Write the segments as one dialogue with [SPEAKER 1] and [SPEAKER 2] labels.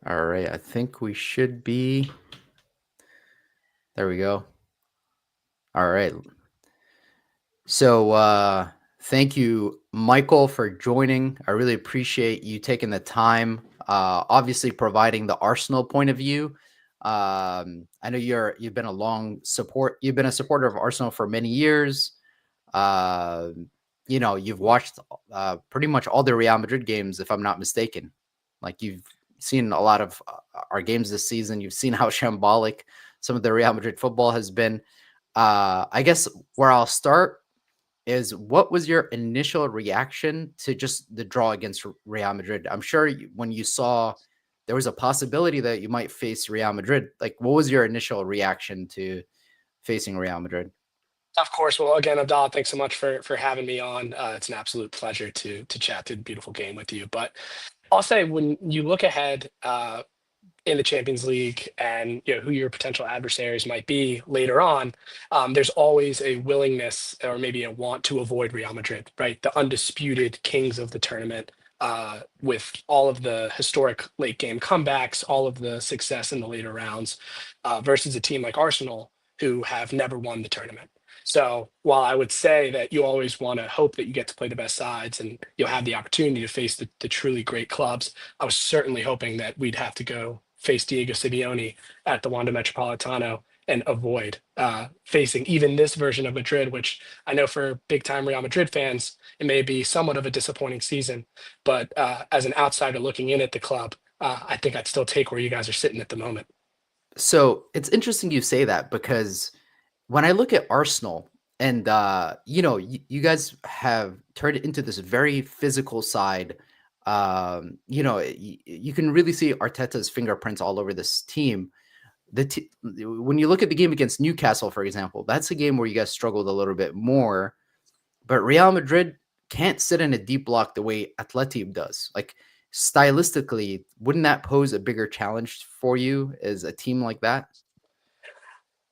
[SPEAKER 1] All right, I think we should be. There we go. All right. So, thank you, Michael, for joining. I really appreciate you taking the time. Obviously, providing the Arsenal point of view. I know you've been a long support. You've been a supporter of Arsenal for many years. Uh, you've watched pretty much all the Real Madrid games, if I'm not mistaken. Like you've seen a lot of our games this season. You've seen how shambolic some of the Real Madrid football has been. I guess where I'll start is what was your initial reaction to just the draw against Real Madrid? I'm sure when you saw there was a possibility that you might face Real Madrid, like what was your initial reaction to facing Real Madrid?
[SPEAKER 2] Of course. Well, again, Abdallah, thanks so much for having me on. It's an absolute pleasure to chat through the beautiful game with you. But I'll say when you look ahead in the Champions League and who your potential adversaries might be later on, there's always a willingness or maybe a want to avoid Real Madrid, right? The undisputed kings of the tournament. With all of the historic late game comebacks, all of the success in the later rounds, versus a team like Arsenal, who have never won the tournament. So while I would say that you always want to hope that you get to play the best sides and you'll have the opportunity to face the truly great clubs, I was certainly hoping that we'd have to go face Diego Simeone at the Wanda Metropolitano and avoid facing even this version of Madrid, which I know for big time Real Madrid fans, it may be somewhat of a disappointing season. But as an outsider looking in at the club, I think I'd still take where you guys are sitting at the moment.
[SPEAKER 1] So it's interesting you say that because when I look at Arsenal and you guys have turned it into this very physical side. You can really see Arteta's fingerprints all over this team. When you look at the game against Newcastle, for example, that's a game where you guys struggled a little bit more. But Real Madrid can't sit in a deep block the way Atleti does. Like stylistically, wouldn't that pose a bigger challenge for you as a team like that?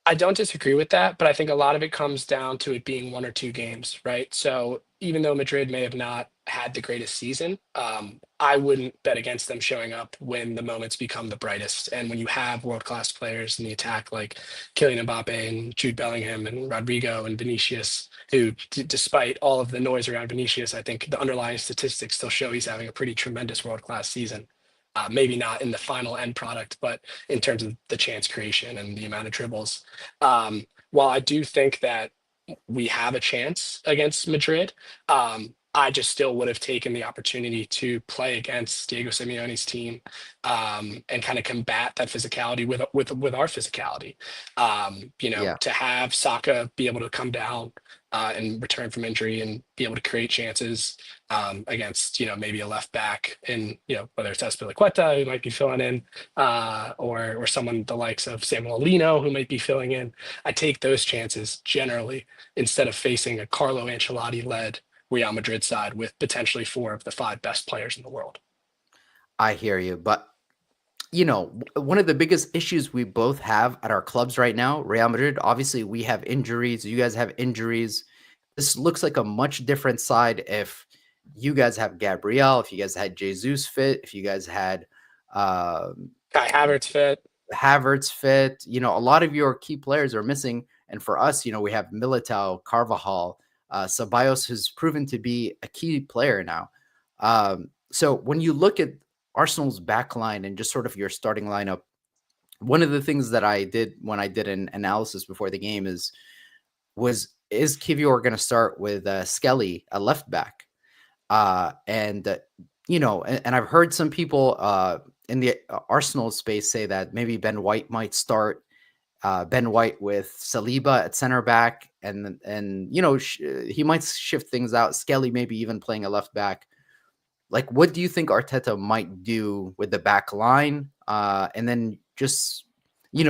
[SPEAKER 2] I don't disagree with that, but I think a lot of it comes down to it being one or two games, right? So even though Madrid may have not had the greatest season, I wouldn't bet against them showing up when the moments become the brightest. And when you have world-class players in the attack like Kylian Mbappe and Jude Bellingham and Rodrigo and Vinicius, who, despite all of the noise around Vinicius, I think the underlying statistics still show he's having a pretty tremendous world-class season. Maybe not in the final end product, but in terms of the chance creation and the amount of dribbles. While I do think that we have a chance against Madrid, I just still would have taken the opportunity to play against Diego Simeone's team and kind of combat that physicality with our physicality.
[SPEAKER 1] Yeah.
[SPEAKER 2] To have Saka be able to come down and return from injury and be able to create chances against maybe a left back in whether it's Azpilicueta who might be filling in or someone the likes of Samuel Lino who might be filling in. I take those chances generally instead of facing a Carlo Ancelotti led Real Madrid side with potentially four of the five best players in the world.
[SPEAKER 1] I hear you, but one of the biggest issues we both have at our clubs right now, Real Madrid, obviously we have injuries, you guys have injuries. This looks like a much different side if you guys have Gabriel, if you guys had Jesus fit, if you guys had
[SPEAKER 2] Kai Havertz fit.
[SPEAKER 1] Havertz fit, a lot of your key players are missing. And for us, we have Militao, Carvajal, Ceballos, who's proven to be a key player now. So when you look at Arsenal's back line and just sort of your starting lineup, one of the things that I did when I did an analysis before the game is Kivior going to start with Skelly, a left back? And I've heard some people in the Arsenal space say that maybe Ben White might start. Ben White with Saliba at center back, and he might shift things out. Skelly maybe even playing a left back. Like, what do you think Arteta might do with the back line? And then just,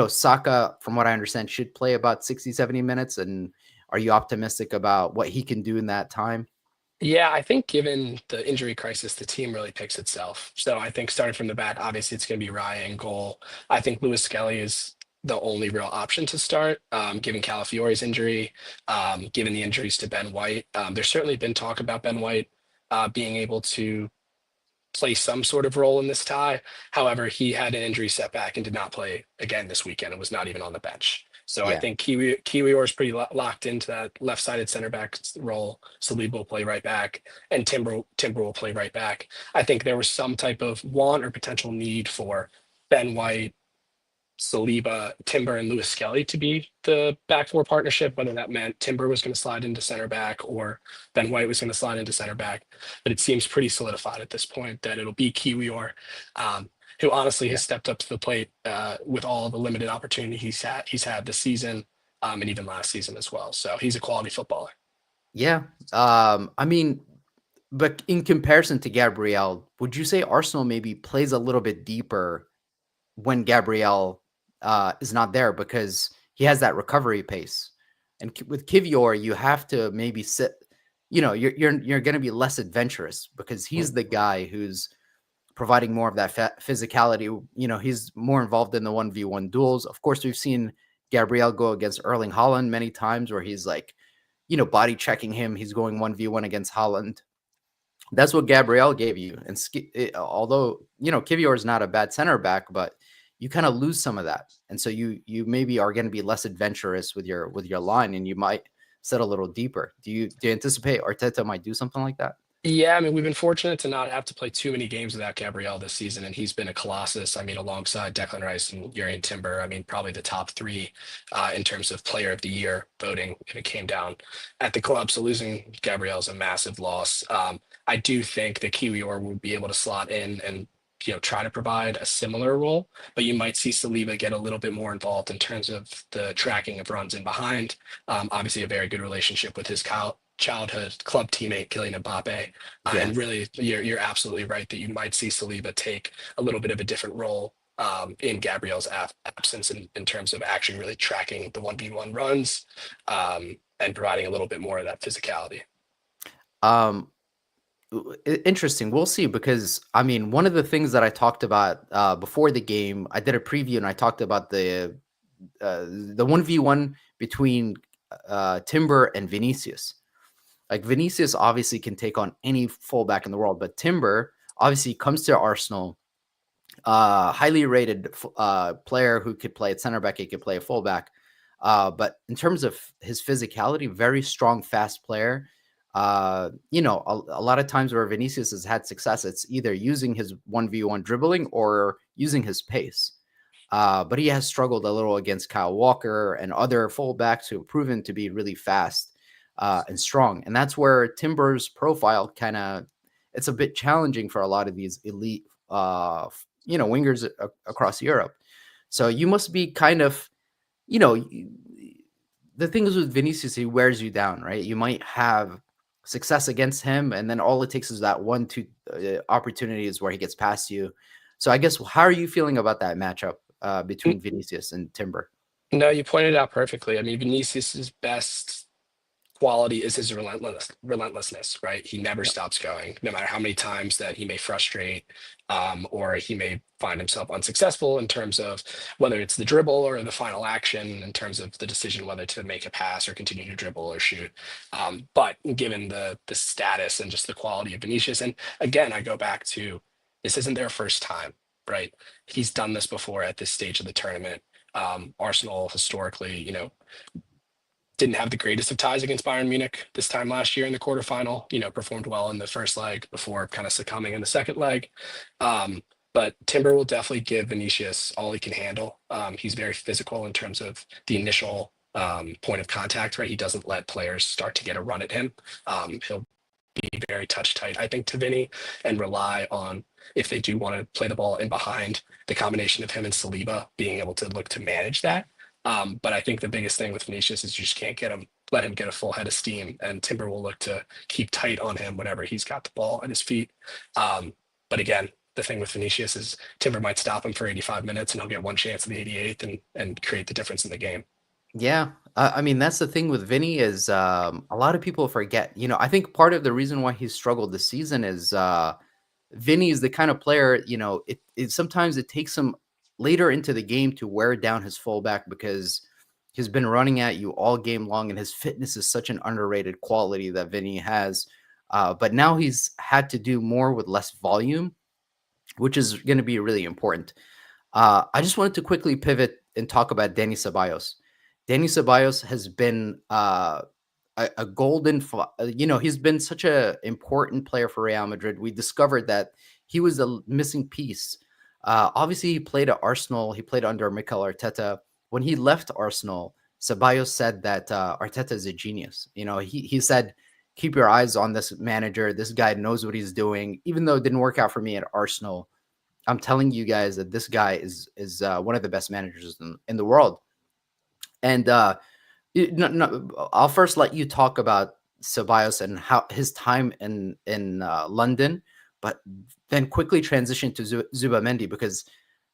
[SPEAKER 1] Saka, from what I understand, should play about 60, 70 minutes. And are you optimistic about what he can do in that time?
[SPEAKER 2] Yeah, I think given the injury crisis, the team really picks itself. So I think starting from the back, obviously it's going to be Raya in goal. I think Lewis Skelly is the only real option to start, given Calafiore's injury, given the injuries to Ben White. There's certainly been talk about Ben White being able to play some sort of role in this tie. However, he had an injury setback and did not play again this weekend and was not even on the bench. So I
[SPEAKER 1] Yeah.
[SPEAKER 2] think Kiwior is pretty locked into that left-sided center back role. Saliba will play right back, and Timber will play right back. I think there was some type of want or potential need for Ben White, Saliba, Timber, and Lewis Skelly to be the back four partnership, whether that meant Timber was going to slide into center back or Ben White was going to slide into center back. But it seems pretty solidified at this point that it'll be Kiwior, who honestly
[SPEAKER 1] Yeah.
[SPEAKER 2] has stepped up to the plate with all the limited opportunity he's had this season, and even last season as well. So he's a quality footballer.
[SPEAKER 1] Yeah. I mean, but in comparison to Gabriel, would you say Arsenal maybe plays a little bit deeper when Gabriel is not there because he has that recovery pace? And with Kivior, you have to maybe sit. You're going to be less adventurous because he's the guy who's providing more of that physicality. He's more involved in the 1v1 duels. Of course, we've seen Gabriel go against Erling Haaland many times where he's like, body checking him. He's going 1v1 against Haaland. That's what Gabriel gave you. And although, Kivior is not a bad center back, but you kind of lose some of that. And so you maybe are going to be less adventurous with your line, and you might set a little deeper. Do you anticipate Arteta might do something like that?
[SPEAKER 2] Yeah, I mean, we've been fortunate to not have to play too many games without Gabriel this season, and he's been a colossus. I mean, alongside Declan Rice and Jurrien Timber, I mean, probably the top three in terms of player of the year voting if it came down at the club. So losing Gabriel is a massive loss. I do think that Kiwior will be able to slot in and try to provide a similar role, but you might see Saliba get a little bit more involved in terms of the tracking of runs in behind. Obviously, a very good relationship with his childhood club teammate Kylian Mbappe,
[SPEAKER 1] Yeah.
[SPEAKER 2] and really, you're absolutely right that you might see Saliba take a little bit of a different role in Gabriel's absence in terms of actually really tracking the 1v1 runs and providing a little bit more of that physicality.
[SPEAKER 1] Interesting. We'll see, because I mean, one of the things that I talked about before the game, I did a preview and I talked about the 1v1 between Timber and Vinicius. Like, Vinicius obviously can take on any fullback in the world, but Timber obviously comes to Arsenal, highly rated player who could play at center back, he could play a fullback. But in terms of his physicality, very strong, fast player. A lot of times where Vinicius has had success, it's either using his 1v1 dribbling or using his pace. But he has struggled a little against Kyle Walker and other fullbacks who have proven to be really fast and strong. And that's where Timber's profile it's a bit challenging for a lot of these elite, wingers across Europe. So you must be kind of, the thing is with Vinicius, he wears you down, right? You might have success against him, and then all it takes is that 1-2 opportunities where he gets past you. So I guess, how are you feeling about that matchup between Vinicius and Timber?
[SPEAKER 2] No, you pointed it out perfectly. I mean, Vinicius's best quality is his relentlessness, right? He never stops going, no matter how many times that he may frustrate, or he may find himself unsuccessful in terms of whether it's the dribble or the final action, in terms of the decision whether to make a pass or continue to dribble or shoot. But given the status and just the quality of Vinicius, and again, I go back to, this isn't their first time, right? He's done this before at this stage of the tournament. Arsenal historically, didn't have the greatest of ties against Bayern Munich this time last year in the quarterfinal. Performed well in the first leg before kind of succumbing in the second leg. But Timber will definitely give Vinicius all he can handle. He's very physical in terms of the initial point of contact, right? He doesn't let players start to get a run at him. He'll be very touch tight, I think, to Vinny, and rely on, if they do want to play the ball in behind, the combination of him and Saliba being able to look to manage that. But I think the biggest thing with Vinicius is you just can't let him get a full head of steam, and Timber will look to keep tight on him whenever he's got the ball at his feet. But again, the thing with Vinicius is Timber might stop him for 85 minutes and he'll get one chance in the 88th and create the difference in the game.
[SPEAKER 1] Yeah. I mean, that's the thing with Vinny is a lot of people forget. I think part of the reason why he's struggled this season is Vinny is the kind of player, sometimes it takes him later into the game to wear down his fullback because he's been running at you all game long, and his fitness is such an underrated quality that Vinny has. But now he's had to do more with less volume. which is going to be really important. I just wanted to quickly pivot and talk about Danny Ceballos. Danny Ceballos has been a he's been such a important player for Real Madrid. We discovered that he was a missing piece. Obviously, he played at Arsenal. He played under Mikel Arteta. When he left Arsenal, Ceballos said that Arteta is a genius. He said, keep your eyes on this manager. This guy knows what he's doing. Even though it didn't work out for me at Arsenal, I'm telling you guys that this guy is one of the best managers in the world. And I'll first let you talk about Ceballos and how his time in London, but then quickly transition to Zubamendi, because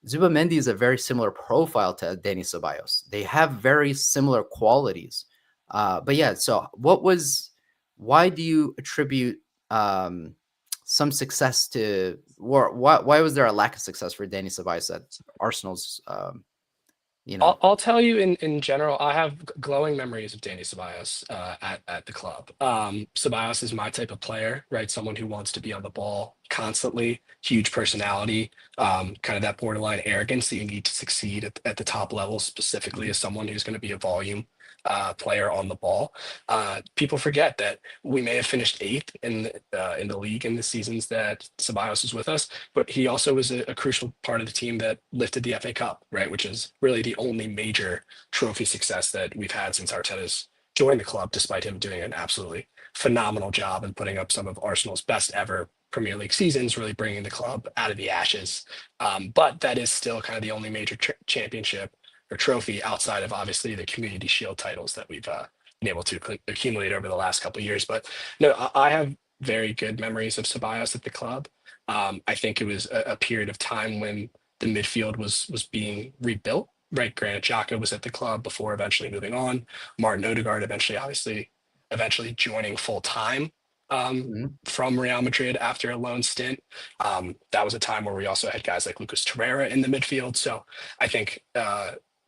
[SPEAKER 1] Zubamendi is a very similar profile to Danny Ceballos. They have very similar qualities. But yeah, so why do you attribute some success to, or why was there a lack of success for Danny Ceballos at Arsenal's,
[SPEAKER 2] I'll tell you in general, I have glowing memories of Danny Ceballos at the club. Ceballos is my type of player, right? Someone who wants to be on the ball constantly, huge personality, kind of that borderline arrogance that you need to succeed at the top level, specifically as someone who's going to be a volume player on the ball. People forget that we may have finished eighth in the league in the seasons that Ceballos was with us, but he also was a crucial part of the team that lifted the FA Cup, right? Which is really the only major trophy success that we've had since Arteta's joined the club, despite him doing an absolutely phenomenal job and putting up some of Arsenal's best ever Premier League seasons, really bringing the club out of the ashes. But that is still kind of the only major championship or trophy outside of obviously the Community Shield titles that we've been able to accumulate over the last couple of years. But no, I have very good memories of Ceballos at the club. I think it was a period of time when the midfield was being rebuilt. Right, Granit Xhaka was at the club before eventually moving on. Martin Odegaard eventually joining full time from Real Madrid after a loan stint. That was a time where we also had guys like Lucas Torreira in the midfield. So I think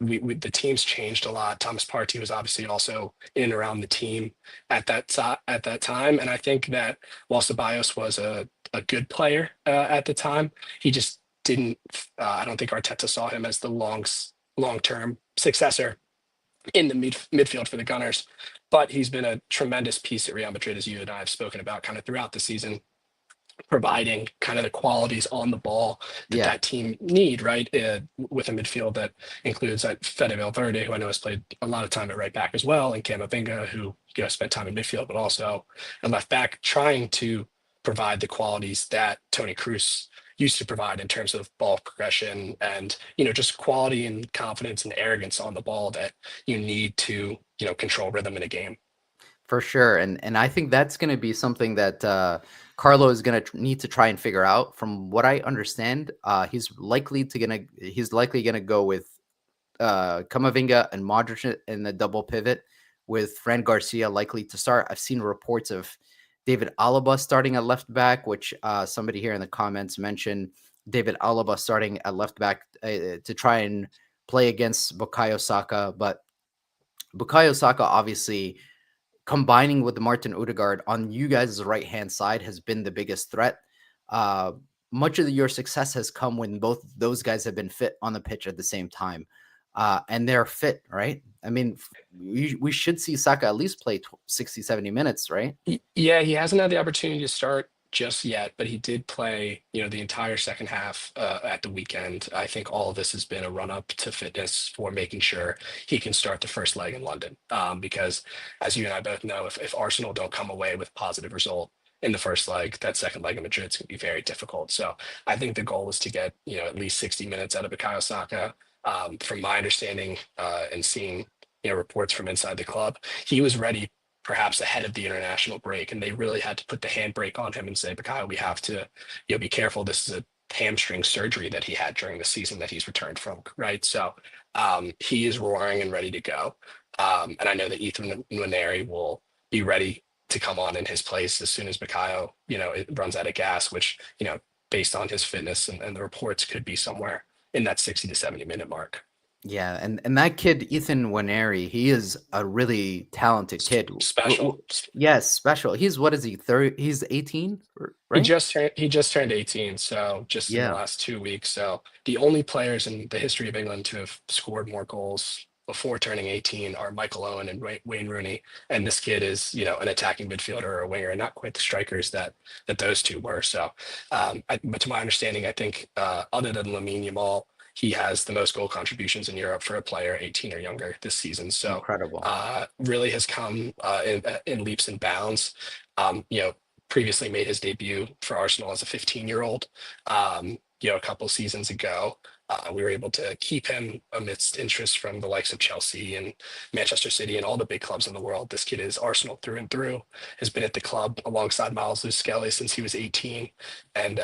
[SPEAKER 2] the team's changed a lot. Thomas Partey was obviously also in and around the team at that time, and I think that while Ceballos was a good player at the time, he just didn't. I don't think Arteta saw him as the long-term successor in the midfield for the Gunners. But he's been a tremendous piece at Real Madrid, as you and I have spoken about kind of throughout the season, providing kind of the qualities on the ball that team need, right? With a midfield that includes Fede Valverde, who I know has played a lot of time at right back as well, and Camavinga, who spent time in midfield, but also at left back, trying to provide the qualities that Toni Kroos used to provide in terms of ball progression and just quality and confidence and arrogance on the ball that you need to control rhythm in a game.
[SPEAKER 1] For sure, and I think that's going to be something that Carlo is going to need to try and figure out. From what I understand, he's likely going to go with Camavinga and Modric in the double pivot, with Fran Garcia likely to start. I've seen reports of David Alaba starting at left back, which somebody here in the comments mentioned David Alaba starting at left back to try and play against Bukayo Saka. But Bukayo Saka, obviously, combining with Martin Odegaard on you guys' right-hand side, has been the biggest threat. Much of your success has come when both those guys have been fit on the pitch at the same time. And they're fit, right? I mean, we should see Saka at least play 60, 70 minutes, right?
[SPEAKER 2] Yeah, he hasn't had the opportunity to start just yet, but he did play, the entire second half at the weekend. I think all of this has been a run up to fitness for making sure he can start the first leg in London. Because as you and I both know, if Arsenal don't come away with a positive result in the first leg, that second leg in Madrid is going to be very difficult. So I think the goal is to get, at least 60 minutes out of Bukayo Saka. From my understanding and seeing, reports from inside the club, he was ready perhaps ahead of the international break, and they really had to put the handbrake on him and say, Bukayo, we have to, be careful. This is a hamstring surgery that he had during the season that he's returned from, right? So he is roaring and ready to go. And I know that Ethan Nwaneri will be ready to come on in his place as soon as Bukayo, it runs out of gas, which, based on his fitness and the reports, could be somewhere in that 60 to 70 minute mark.
[SPEAKER 1] Yeah, and that kid Ethan Waneri, he is a really talented kid.
[SPEAKER 2] Special.
[SPEAKER 1] Yes, special. He's what is he? 30, he's 18, right?
[SPEAKER 2] He just turned 18, so just in the
[SPEAKER 1] Yeah,
[SPEAKER 2] last 2 weeks. So the only players in the history of England to have scored more goals before turning 18 are Michael Owen and Wayne Rooney. And this kid is, an attacking midfielder or a winger, and not quite the strikers that those two were. So, but to my understanding, I think other than Lamine Yamal, he has the most goal contributions in Europe for a player 18 or younger this season. So,
[SPEAKER 1] incredible.
[SPEAKER 2] really has come in leaps and bounds. Previously made his debut for Arsenal as a 15-year-old, a couple seasons ago. We were able to keep him amidst interest from the likes of Chelsea and Manchester City and all the big clubs in the world. This kid is Arsenal through and through, has been at the club alongside Miles Lewis-Skelly since he was 18. And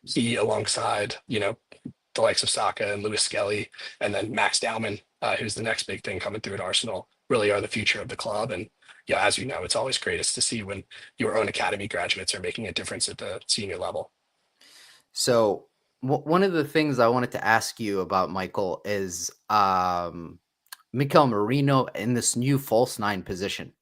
[SPEAKER 2] he, alongside, the likes of Saka and Lewis Skelly, and then Max Dowman, who's the next big thing coming through at Arsenal, really are the future of the club. And yeah, as you know, it's always greatest to see when your own academy graduates are making a difference at the senior level.
[SPEAKER 1] So one of the things I wanted to ask you about Michael is Mikel Merino in this new false nine position.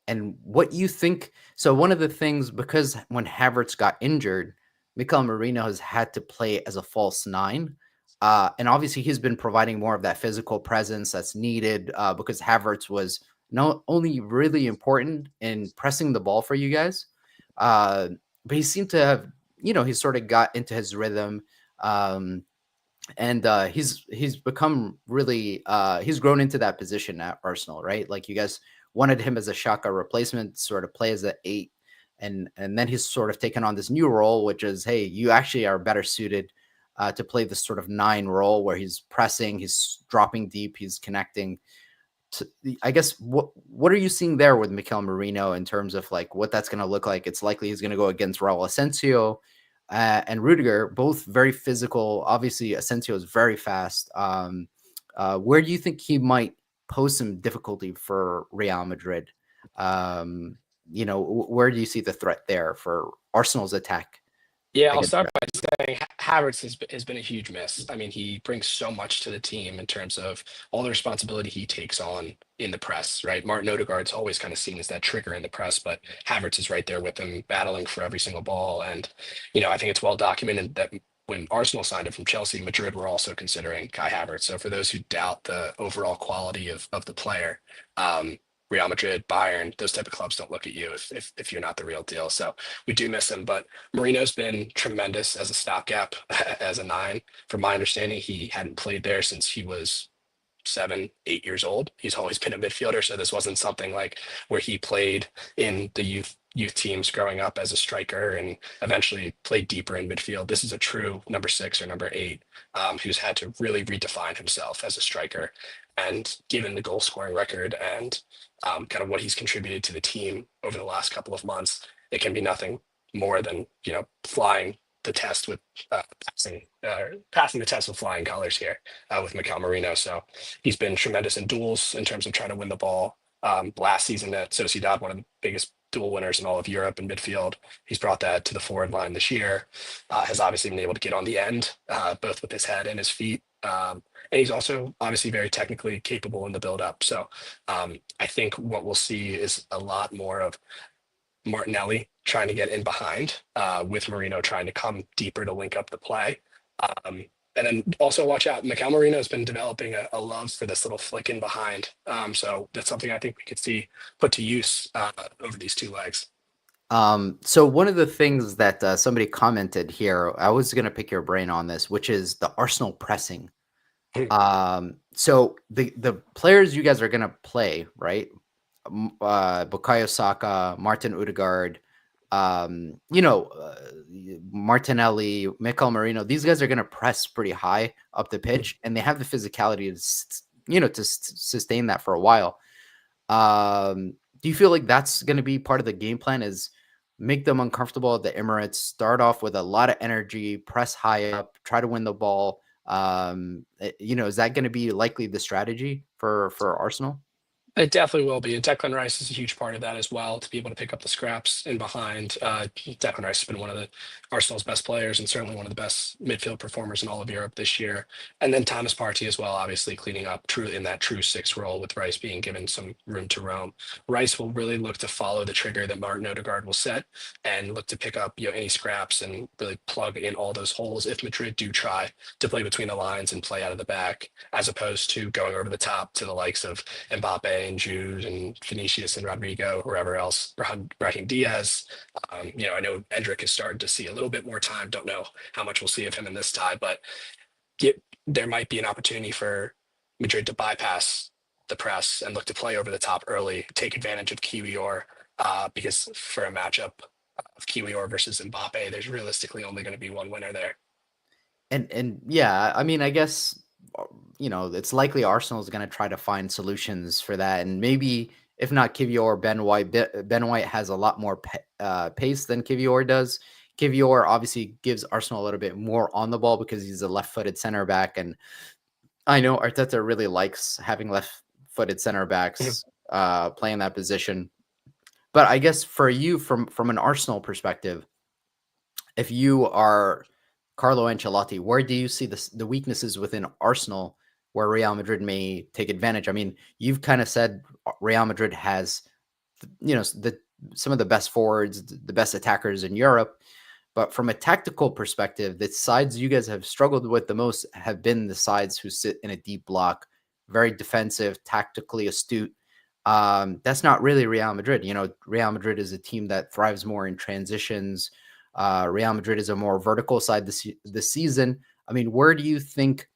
[SPEAKER 1] And what you think. So one of the things, because when Havertz got injured, Mikel Merino has had to play as a false nine. And obviously he's been providing more of that physical presence that's needed because Havertz was not only really important in pressing the ball for you guys, but he seemed to have, he sort of got into his rhythm. Um, and he's become really he's grown into that position at Arsenal, right? Like you guys wanted him as a Shaka replacement, sort of play as an 8, and then he's sort of taken on this new role, which is, hey, you actually are better suited to play this sort of 9 role where he's pressing, he's dropping deep, he's connecting. I guess what are you seeing there with Mikel Merino in terms of like what that's going to look like? It's likely he's going to go against Raul Asensio and Rudiger, both very physical. Obviously, Asensio is very fast. Where do you think he might pose some difficulty for Real Madrid? Where do you see the threat there for Arsenal's attack
[SPEAKER 2] Yeah, I'll
[SPEAKER 1] against
[SPEAKER 2] start
[SPEAKER 1] Real?
[SPEAKER 2] by saying Havertz has been a huge miss. I mean, he brings so much to the team in terms of all the responsibility he takes on in the press, right? Martin Odegaard's always kind of seen as that trigger in the press, but Havertz is right there with him, battling for every single ball. And, I think it's well documented that when Arsenal signed him from Chelsea, Madrid were also considering Kai Havertz. So for those who doubt the overall quality of the player, Real Madrid, Bayern, those type of clubs don't look at you if you're not the real deal. So we do miss him, but Marino's been tremendous as a stopgap, as a 9. From my understanding, he hadn't played there since he was 7, 8 years old. He's always been a midfielder, so this wasn't something like where he played in the youth teams growing up as a striker and eventually played deeper in midfield. This is a true number 6 or number 8, who's had to really redefine himself as a striker. And given the goal scoring record and kind of what he's contributed to the team over the last couple of months, it can be nothing more than flying the test with passing the test with flying colors here with Mikel Merino. So he's been tremendous in duels in terms of trying to win the ball. Last season at Sociedad, one of the biggest duel winners in all of Europe in midfield. He's brought that to the forward line this year. Has obviously been able to get on the end, both with his head and his feet. And he's also obviously very technically capable in the build-up. So I think what we'll see is a lot more of Martinelli trying to get in behind, with Marino trying to come deeper to link up the play. And then also watch out, Mikel Merino has been developing a love for this little flick in behind. So that's something I think we could see put to use over these 2 legs.
[SPEAKER 1] So one of the things that somebody commented here, I was going to pick your brain on this, which is the Arsenal pressing. So the players you guys are going to play, right? Bukayo Saka, Martin Odegaard, Martinelli, Mikel Merino. These guys are going to press pretty high up the pitch, and they have the physicality to sustain that for a while. Do you feel like that's going to be part of the game plan? Is make them uncomfortable at the Emirates, start off with a lot of energy, press high up, try to win the ball. Is that going to be likely the strategy for Arsenal?
[SPEAKER 2] It definitely will be. And Declan Rice is a huge part of that as well, to be able to pick up the scraps in behind. Declan Rice has been one of the Arsenal's best players and certainly one of the best midfield performers in all of Europe this year. And then Thomas Partey as well, obviously cleaning up true in that true six role with Rice being given some room to roam. Rice will really look to follow the trigger that Martin Odegaard will set and look to pick up any scraps and really plug in all those holes if Madrid do try to play between the lines and play out of the back, as opposed to going over the top to the likes of Mbappe and Jude and Vinicius and Rodrigo, whoever else, Brahim Diaz. I know Endrick has started to see a little bit more time. Don't know how much we'll see of him in this tie, but there might be an opportunity for Madrid to bypass the press and look to play over the top early, take advantage of Kiwior, because for a matchup of Kiwior versus Mbappe, there's realistically only going to be one winner there.
[SPEAKER 1] And yeah, I mean, I guess it's likely Arsenal is going to try to find solutions for that, and maybe if not Kivior or Ben White, Ben White has a lot more pace than Kivior does. Kivior obviously gives Arsenal a little bit more on the ball because he's a left-footed center back, and I know Arteta really likes having left-footed center backs playing that position. But I guess for you, from an Arsenal perspective, if you are Carlo Ancelotti, where do you see the weaknesses within Arsenal where Real Madrid may take advantage? I mean, you've kind of said Real Madrid has, some of the best forwards, the best attackers in Europe. But from a tactical perspective, the sides you guys have struggled with the most have been the sides who sit in a deep block, very defensive, tactically astute. That's not really Real Madrid. Real Madrid is a team that thrives more in transitions. Real Madrid is a more vertical side this season. I mean, where do you think,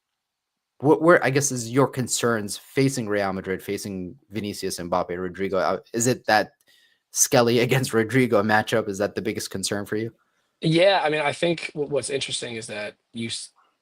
[SPEAKER 1] where I guess is your concerns facing Real Madrid, facing Vinicius, Mbappe, Rodrigo? Is it that Skelly against Rodrigo matchup? Is that the biggest concern for you?
[SPEAKER 2] Yeah, I mean, I think what's interesting is that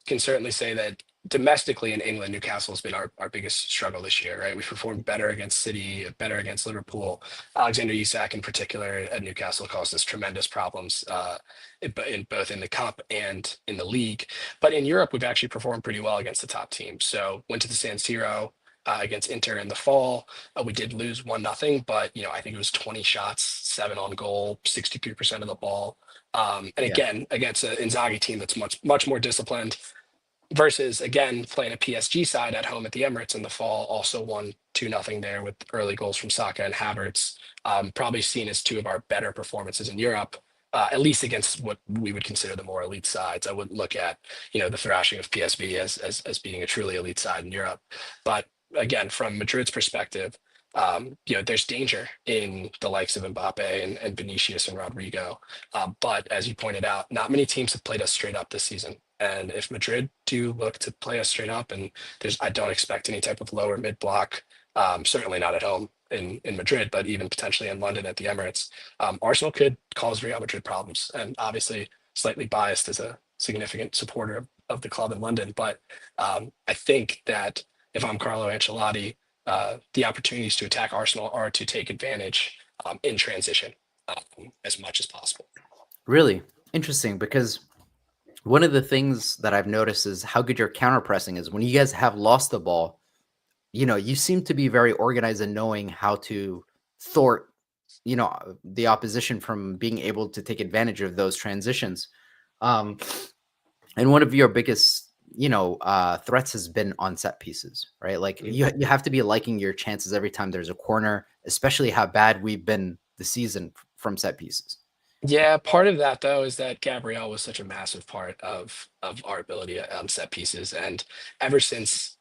[SPEAKER 2] can certainly say that domestically in England, Newcastle has been our biggest struggle this year, right? We've performed better against City, better against Liverpool. Alexander Isak in particular at Newcastle caused us tremendous problems, both in the cup and in the league. But in Europe, we've actually performed pretty well against the top teams. So went to the San Siro. Against Inter in the fall, we did lose 1-0, but I think it was 20 shots, 7 on goal, 63% of the ball. And again, against an Inzaghi team that's much more disciplined, versus again playing a PSG side at home at the Emirates in the fall, also won 2-0 there with early goals from Saka and Havertz. Probably seen as two of our better performances in Europe, at least against what we would consider the more elite sides. I wouldn't look at the thrashing of PSV as being a truly elite side in Europe, but again, from Madrid's perspective, there's danger in the likes of Mbappe and Vinicius and Rodrigo. But as you pointed out, not many teams have played us straight up this season. And if Madrid do look to play us straight up, and I don't expect any type of lower mid block, certainly not at home in Madrid, but even potentially in London at the Emirates, Arsenal could cause Real Madrid problems. And obviously, slightly biased as a significant supporter of the club in London, but I think that if I'm Carlo Ancelotti, the opportunities to attack Arsenal are to take advantage in transition as much as possible.
[SPEAKER 1] Really interesting, because one of the things that I've noticed is how good your counter pressing is. When you guys have lost the ball, you seem to be very organized and knowing how to thwart, the opposition from being able to take advantage of those transitions. And one of your biggest threats has been on set pieces, right? Like you have to be liking your chances every time there's a corner, especially how bad we've been this season from set pieces.
[SPEAKER 2] Yeah, part of that though is that Gabriel was such a massive part of our ability on set pieces, and ever since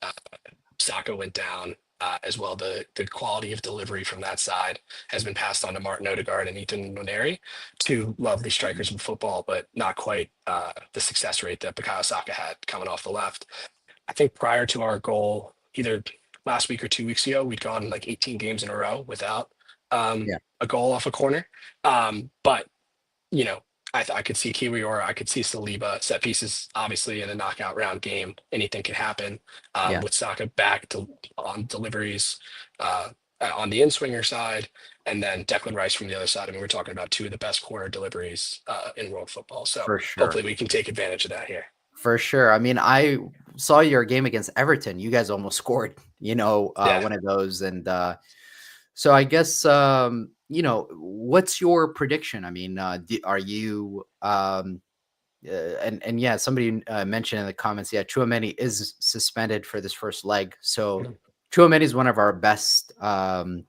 [SPEAKER 2] Saka went down, as well, the quality of delivery from that side has been passed on to Martin Odegaard and Ethan Nwaneri, two lovely strikers in football, but not quite the success rate that Bukayo Saka had coming off the left. I think prior to our goal, either last week or 2 weeks ago, we'd gone like 18 games in a row without a goal off a corner. But I could see Kiwi, or I could see Saliba set pieces. Obviously, in a knockout round game, anything can happen. With Saka back on deliveries on the in-swinger side, and then Declan Rice from the other side. I mean, we're talking about two of the best corner deliveries in world football. So hopefully we can take advantage of that here.
[SPEAKER 1] For sure. I mean, I saw your game against Everton. You guys almost scored, one of those. And So I guess what's your prediction? I mean, are you and yeah, somebody mentioned in the comments, yeah, Chouameni is suspended for this first leg. So Chouameni is one of our best headers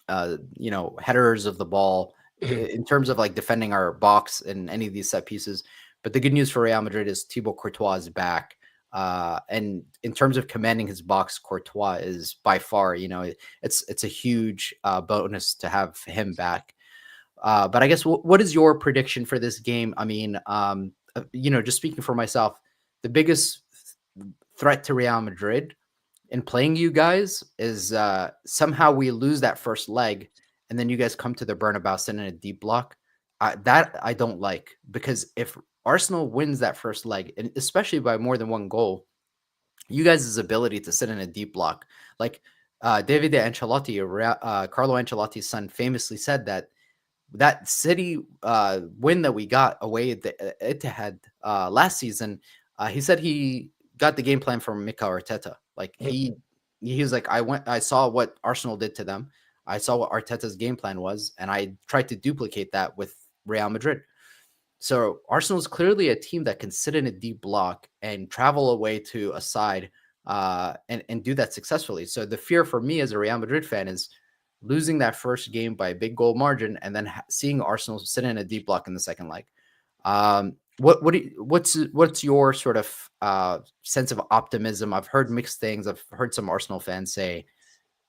[SPEAKER 1] of the ball
[SPEAKER 2] Mhm.
[SPEAKER 1] in terms of like defending our box in any of these set pieces. But the good news for Real Madrid is Thibaut Courtois is back. And in terms of commanding his box, Courtois is by far, it's a huge bonus to have him back. But I guess what is your prediction for this game? I mean, just speaking for myself, the biggest threat to Real Madrid in playing you guys is somehow we lose that first leg, and then you guys come to the Bernabeu sitting in a deep block. That I don't like, because if Arsenal wins that first leg, and especially by more than one goal, you guys' ability to sit in a deep block, like David Ancelotti, Carlo Ancelotti's son, famously said that City win that we got away at the Etihad last season, he said he got the game plan from Mikel Arteta. Like he was like, I saw what Arsenal did to them. I saw what Arteta's game plan was, and I tried to duplicate that with Real Madrid. So Arsenal is clearly a team that can sit in a deep block and travel away to a side and do that successfully. So the fear for me as a Real Madrid fan is losing that first game by a big goal margin, and then seeing Arsenal sit in a deep block in the second leg. What's your sort of sense of optimism? I've heard mixed things. I've heard some Arsenal fans say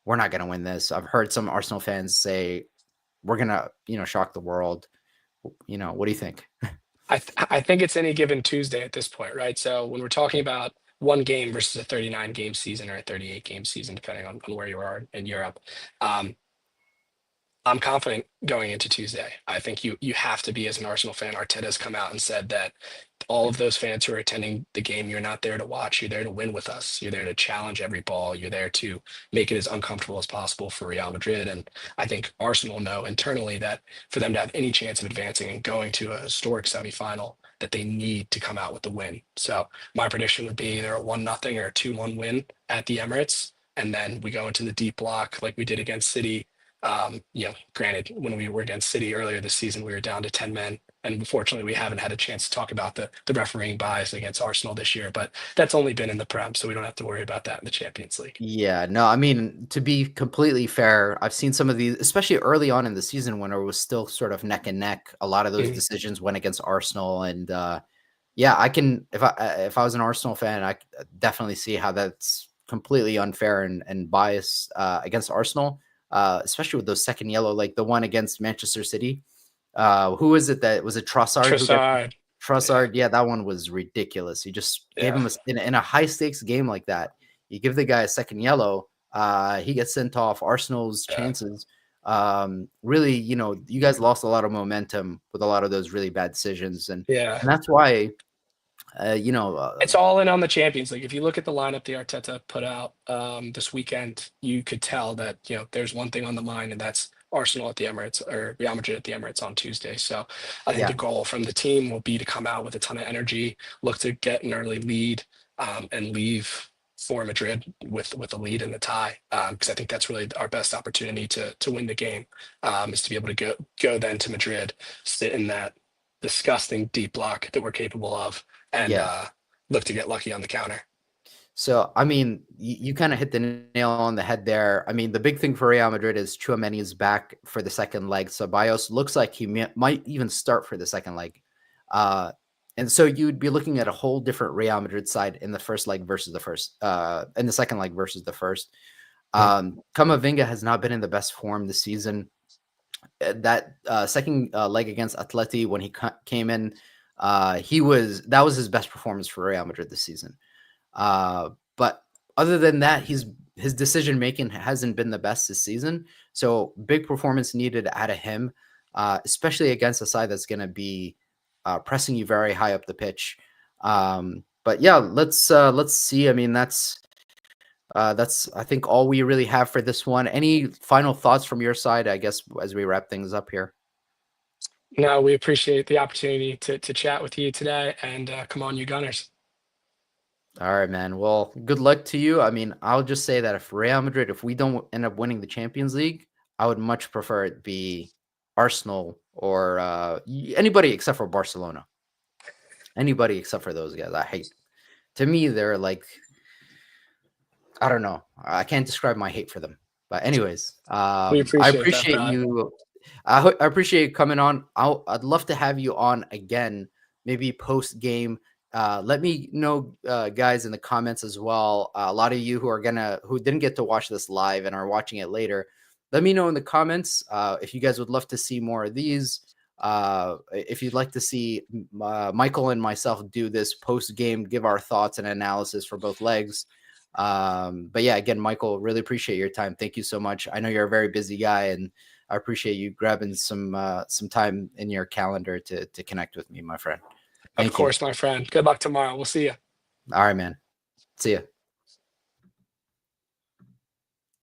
[SPEAKER 1] we're not going to win this. I've heard some Arsenal fans say we're going to shock the world. What do you think?
[SPEAKER 2] I think it's any given Tuesday at this point, right? So when we're talking about one game versus a 39 game season or a 38 game season, depending on where you are in Europe, um, I'm confident going into Tuesday. I think you have to be, as an Arsenal fan. Arteta's come out and said that all of those fans who are attending the game, you're not there to watch. You're there to win with us. You're there to challenge every ball. You're there to make it as uncomfortable as possible for Real Madrid. And I think Arsenal know internally that for them to have any chance of advancing and going to a historic semifinal, that they need to come out with the win. So my prediction would be either a 1-0 or a 2-1 win at the Emirates. And then we go into the deep block like we did against City. Granted, when we were against City earlier this season, we were down to 10 men. And unfortunately, we haven't had a chance to talk about the refereeing bias against Arsenal this year, but that's only been in the Prem, so we don't have to worry about that in the Champions League.
[SPEAKER 1] Yeah, no, I mean, to be completely fair, I've seen some of these, especially early on in the season when it was still sort of neck and neck. A lot of those
[SPEAKER 2] Mhm.
[SPEAKER 1] decisions went against Arsenal, and yeah, I can, if I was an Arsenal fan, I could definitely see how that's completely unfair and biased against Arsenal, especially with those second yellow, like the one against Manchester City. Who is it that was it? Trossard who got
[SPEAKER 2] Trossard, yeah,
[SPEAKER 1] Trossard? Yeah, that one was ridiculous. You just gave
[SPEAKER 2] yeah,
[SPEAKER 1] him in a high stakes game like that. You give the guy a second yellow, he gets sent off. Arsenal's
[SPEAKER 2] yeah,
[SPEAKER 1] chances. Really, you guys lost a lot of momentum with a lot of those really bad decisions, and
[SPEAKER 2] yeah.
[SPEAKER 1] that's why, uh, you know,
[SPEAKER 2] It's
[SPEAKER 1] uh,
[SPEAKER 2] all in on the Champions League. If you look at the lineup the Arteta put out this weekend, you could tell that there's one thing on the mind, and that's Arsenal at the Emirates or Real Madrid at the Emirates on Tuesday. So I think the
[SPEAKER 1] yeah,
[SPEAKER 2] goal from the team will be to come out with a ton of energy, look to get an early lead, and leave for Madrid with a lead in the tie. Because I think that's really our best opportunity to win the game, is to be able to go then to Madrid, sit in that disgusting deep block that we're capable of, and
[SPEAKER 1] yeah.
[SPEAKER 2] look to get lucky on the counter.
[SPEAKER 1] So, I mean, you kind of hit the nail on the head there. I mean, the big thing for Real Madrid is Chouameni is back for the second leg. So Bios looks like he might even start for the second leg. Uh, and so you'd be looking at a whole different Real Madrid side in the first leg versus the first, in the second leg versus the first.
[SPEAKER 2] Mhm.
[SPEAKER 1] Kamavinga has not been in the best form this season. That second leg against Atleti when he came in, that was his best performance for Real Madrid this season. But other than that, his decision making hasn't been the best this season. So big performance needed out of him, especially against a side that's going to be pressing you very high up the pitch. But yeah, let's see. I mean, that's I think all we really have for this one. Any final thoughts from your side? I guess as we wrap things up here.
[SPEAKER 2] No, we appreciate the opportunity to chat with you today, and come on, you Gunners.
[SPEAKER 1] All right, man. Well, good luck to you. I mean, I'll just say that if Real Madrid, if we don't end up winning the Champions League, I would much prefer it be Arsenal or anybody except for Barcelona. Anybody except for those guys. I hate. To me, they're like, I don't know. I can't describe my hate for them. But anyways,
[SPEAKER 2] We
[SPEAKER 1] I
[SPEAKER 2] appreciate that,
[SPEAKER 1] appreciate
[SPEAKER 2] Brad.
[SPEAKER 1] you. I appreciate you coming on. I'd love to have you on again, maybe post game. Let me know, guys, in the comments as well. A lot of you who didn't get to watch this live and are watching it later, let me know in the comments if you guys would love to see more of these. If you'd like to see Michael and myself do this post game, give our thoughts and analysis for both legs. But yeah, again, Michael, really appreciate your time. Thank you so much. I know you're a very busy guy, and I appreciate you grabbing some time in your calendar to connect with me, my friend.
[SPEAKER 2] Of
[SPEAKER 1] Thank you.
[SPEAKER 2] course, my friend. Good luck tomorrow. We'll see you.
[SPEAKER 1] All right, man. See ya.